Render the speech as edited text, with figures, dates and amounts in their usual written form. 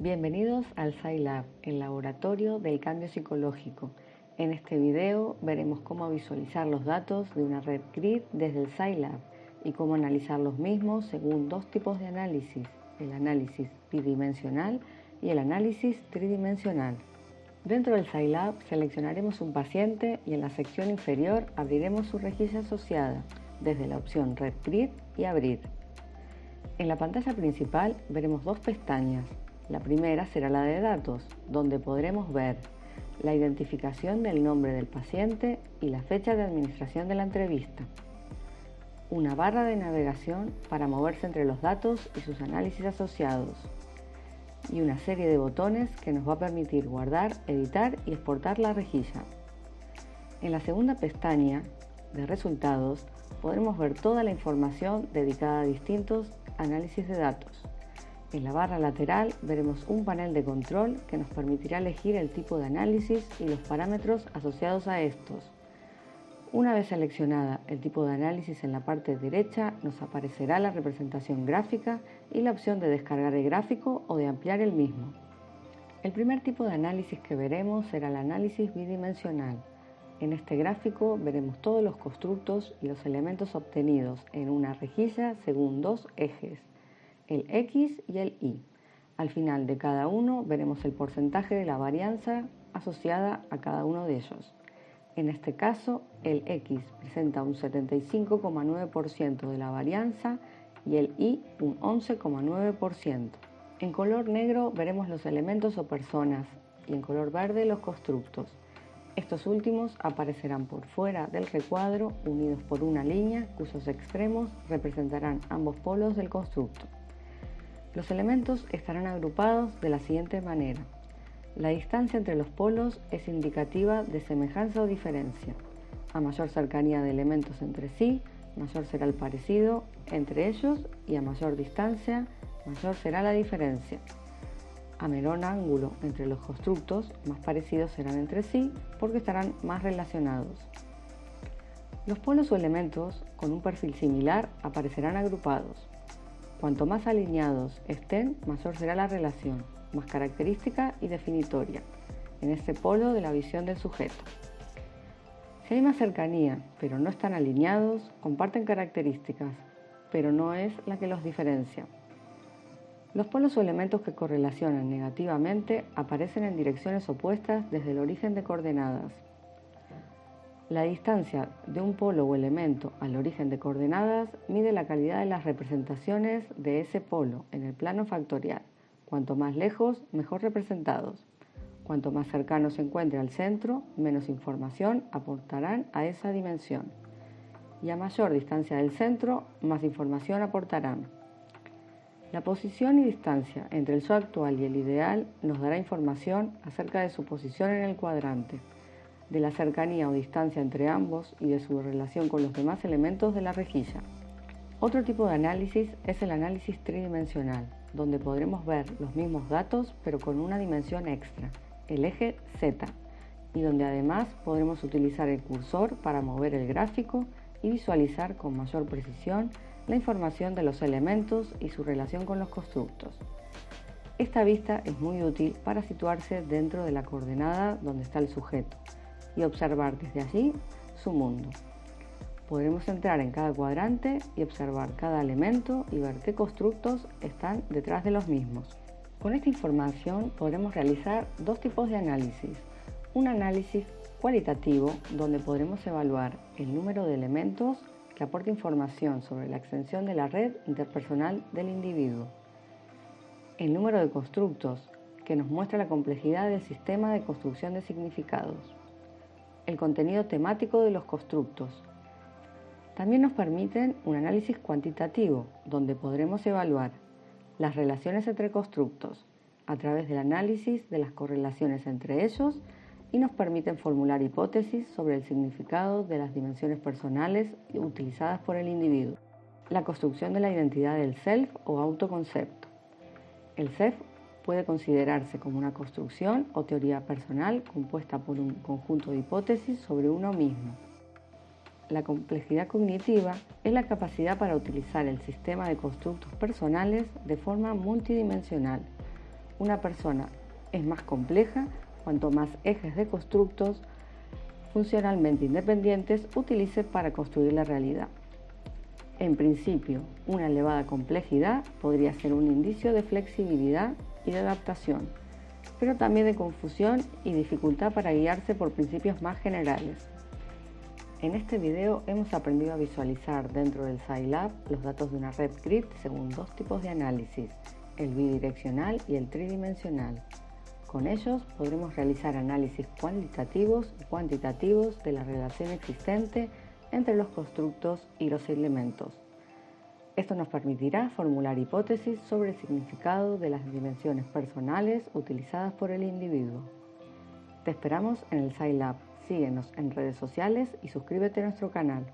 Bienvenidos al Scilab, el laboratorio del cambio psicológico. En este video veremos cómo visualizar los datos de una red grid desde el Scilab y cómo analizar los mismos según dos tipos de análisis, el análisis bidimensional y el análisis tridimensional. Dentro del Scilab seleccionaremos un paciente y en la sección inferior abriremos su rejilla asociada desde la opción Red Grid y Abrir. En la pantalla principal veremos dos pestañas. La primera será la de datos, donde podremos ver la identificación del nombre del paciente y la fecha de administración de la entrevista. Una barra de navegación para moverse entre los datos y sus análisis asociados. Y una serie de botones que nos va a permitir guardar, editar y exportar la rejilla. En la segunda pestaña de resultados podremos ver toda la información dedicada a distintos análisis de datos. En la barra lateral veremos un panel de control que nos permitirá elegir el tipo de análisis y los parámetros asociados a estos. Una vez seleccionada el tipo de análisis en la parte derecha, nos aparecerá la representación gráfica y la opción de descargar el gráfico o de ampliar el mismo. El primer tipo de análisis que veremos será el análisis bidimensional. En este gráfico veremos todos los constructos y los elementos obtenidos en una rejilla según dos ejes, el X y el Y. Al final de cada uno veremos el porcentaje de la varianza asociada a cada uno de ellos. En este caso, el X presenta un 75,9% de la varianza y el Y un 11,9%. En color negro veremos los elementos o personas y en color verde los constructos. Estos últimos aparecerán por fuera del recuadro unidos por una línea cuyos extremos representarán ambos polos del constructo. Los elementos estarán agrupados de la siguiente manera. La distancia entre los polos es indicativa de semejanza o diferencia. A mayor cercanía de elementos entre sí, mayor será el parecido entre ellos y a mayor distancia, mayor será la diferencia. A menor ángulo entre los constructos, más parecidos serán entre sí porque estarán más relacionados. Los polos o elementos con un perfil similar aparecerán agrupados. Cuanto más alineados estén, mayor será la relación, más característica y definitoria, en este polo de la visión del sujeto. Si hay más cercanía, pero no están alineados, comparten características, pero no es la que los diferencia. Los polos o elementos que correlacionan negativamente aparecen en direcciones opuestas desde el origen de coordenadas. La distancia de un polo o elemento al origen de coordenadas mide la calidad de las representaciones de ese polo en el plano factorial. Cuanto más lejos, mejor representados. Cuanto más cercano se encuentre al centro, menos información aportarán a esa dimensión. Y a mayor distancia del centro, más información aportarán. La posición y distancia entre el yo actual y el ideal nos dará información acerca de su posición en el cuadrante, de la cercanía o distancia entre ambos y de su relación con los demás elementos de la rejilla. Otro tipo de análisis es el análisis tridimensional, donde podremos ver los mismos datos pero con una dimensión extra, el eje Z, y donde además podremos utilizar el cursor para mover el gráfico y visualizar con mayor precisión la información de los elementos y su relación con los constructos. Esta vista es muy útil para situarse dentro de la coordenada donde está el sujeto y observar desde allí su mundo. Podremos entrar en cada cuadrante y observar cada elemento y ver qué constructos están detrás de los mismos. Con esta información podremos realizar dos tipos de análisis. Un análisis cualitativo, donde podremos evaluar el número de elementos que aporta información sobre la extensión de la red interpersonal del individuo. El número de constructos, que nos muestra la complejidad del sistema de construcción de significados. El contenido temático de los constructos. También nos permiten un análisis cuantitativo, donde podremos evaluar las relaciones entre constructos a través del análisis de las correlaciones entre ellos y nos permiten formular hipótesis sobre el significado de las dimensiones personales utilizadas por el individuo. La construcción de la identidad del self o autoconcepto. El self puede considerarse como una construcción o teoría personal compuesta por un conjunto de hipótesis sobre uno mismo. La complejidad cognitiva es la capacidad para utilizar el sistema de constructos personales de forma multidimensional, Una persona es más compleja cuanto más ejes de constructos funcionalmente independientes utilice para construir la realidad. En principio, una elevada complejidad podría ser un indicio de flexibilidad y de adaptación, pero también de confusión y dificultad para guiarse por principios más generales. En este video hemos aprendido a visualizar dentro del Scilab los datos de una red grid según dos tipos de análisis, el bidireccional y el tridimensional. Con ellos podremos realizar análisis cualitativos y cuantitativos de la relación existente entre los constructos y los elementos. Esto nos permitirá formular hipótesis sobre el significado de las dimensiones personales utilizadas por el individuo. Te esperamos en el Scilab. Síguenos en redes sociales y suscríbete a nuestro canal.